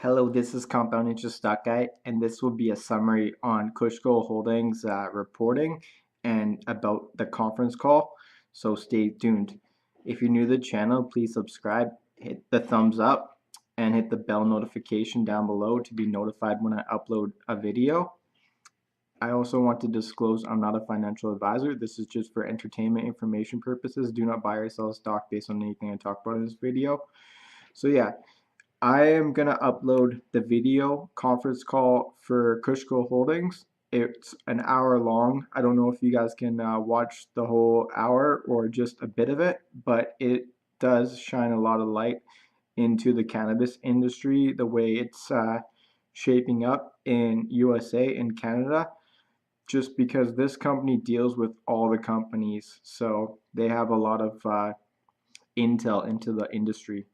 Hello, this is Compound Interest Stock Guy, and this will be a summary on Kush Holdings reporting and about the conference call. So stay tuned. If you're new to the channel, please subscribe, hit the thumbs up, and hit the bell notification down below to be notified when I upload a video. I also want to disclose I'm not a financial advisor. This is just for entertainment information purposes. Do not buy or sell stock based on anything I talk about in this video. So yeah. I am going to upload the video conference call for Kush Holdings. It's an hour long. I don't know if you guys can watch the whole hour or just a bit of it, but it does shine a lot of light into the cannabis industry, the way it's shaping up in USA and Canada, just because this company deals with all the companies. So they have a lot of intel into the industry.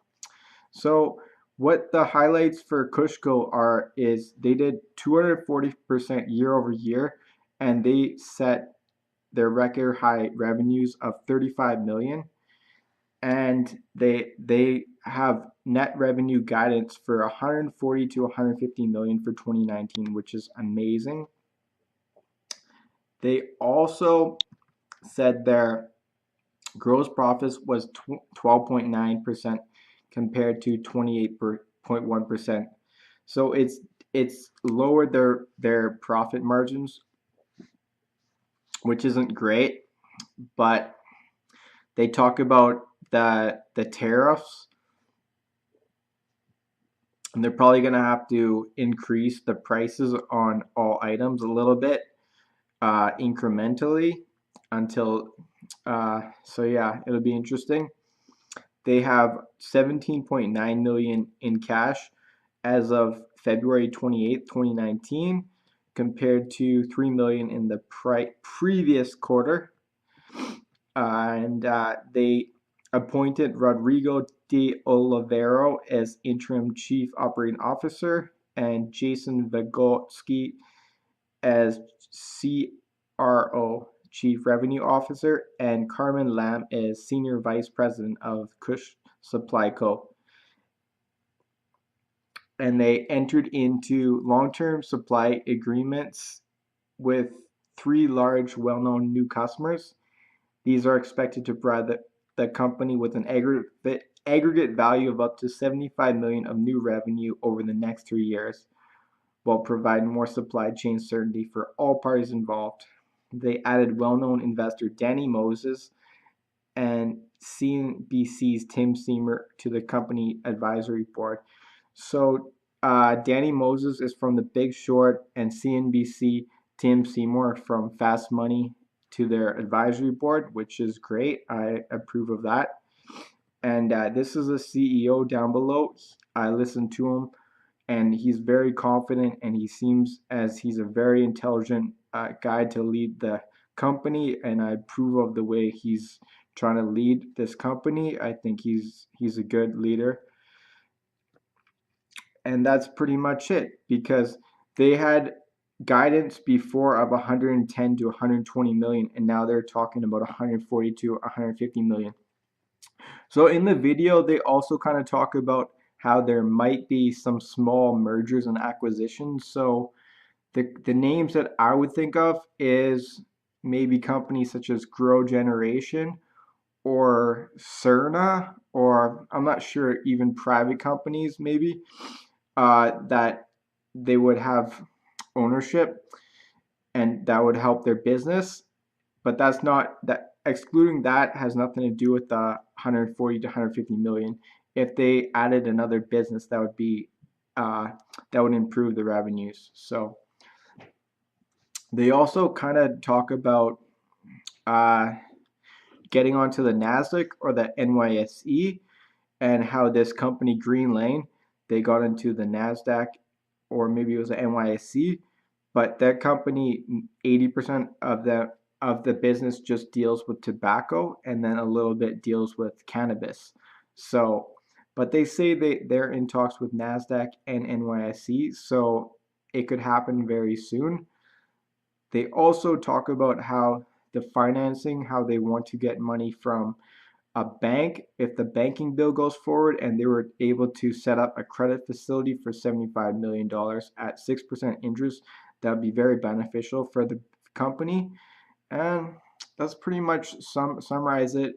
So what the highlights for Kushco are is they did 240% year over year, and they set their record high revenues of 35 million, and they have net revenue guidance for 140 to 150 million for 2019, which is amazing. They also said their gross profits was 12.9% compared to 28.1%. So it's lowered their profit margins, which isn't great, but they talk about the tariffs, and they're probably going to have to increase the prices on all items a little bit incrementally until so yeah, it'll be interesting. They have 17.9 million in cash as of February 28th, 2019, compared to 3 million in the previous quarter. And they appointed Rodrigo de Olivero as interim chief operating officer and Jason Vygotsky as CRO, Chief Revenue Officer, and Carmen Lam as Senior Vice President of Kush Supply Co. And they entered into long-term supply agreements with 3 large, well-known new customers. These are expected to provide the company with an aggregate value of up to 75 million of new revenue over the next 3 years, while providing more supply chain certainty for all parties involved. They added well-known investor Danny Moses and CNBC's Tim Seymour to the company advisory board. So Danny Moses is from The Big Short, and CNBC Tim Seymour from Fast Money to their advisory board, which is great. I approve of that. And this is a CEO down below. I listened to him, and he's very confident, and he seems as he's a very intelligent guy to lead the company, and I approve of the way he's trying to lead this company. I think he's a good leader. And that's pretty much it, because they had guidance before of 110 to 120 million, and now they're talking about 140 to 150 million. So in the video, they also kind of talk about how there might be some small mergers and acquisitions. So the names that I would think of is maybe companies such as Grow Generation or Cerna, or I'm not sure, even private companies maybe, that they would have ownership and that would help their business. But that's not, that excluding that has nothing to do with the 140 to 150 million. If they added another business, that would be that would improve the revenues. So they also kind of talk about getting onto the NASDAQ or the NYSE, and how this company Green Lane, they got into the NASDAQ, or maybe it was the NYSE, but that company, 80% of the business just deals with tobacco, and then a little bit deals with cannabis. So, but they say they're in talks with NASDAQ and NYSE, so it could happen very soon. They also talk about how the financing, how they want to get money from a bank, if the banking bill goes forward and they were able to set up a credit facility for $75 million at 6% interest, that would be very beneficial for the company. And that's pretty much summarize it.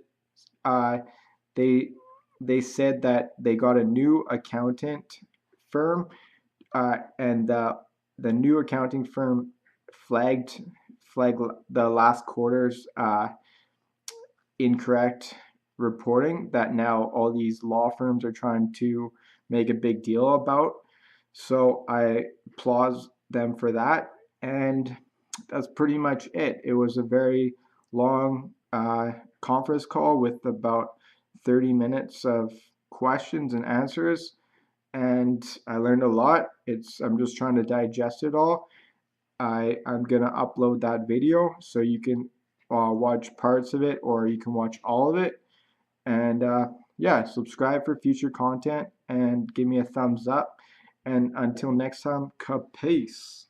Uh, they they said that they got a new accountant firm, and the new accounting firm flagged flagged the last quarter's incorrect reporting that now all these law firms are trying to make a big deal about. So I applaud them for that. And that's pretty much it. It was a very long conference call with about 30 minutes of questions and answers. And I learned a lot. I'm just trying to digest it all. I'm gonna upload that video so you can watch parts of it or you can watch all of it. And yeah, subscribe for future content and give me a thumbs up. And until next time, peace.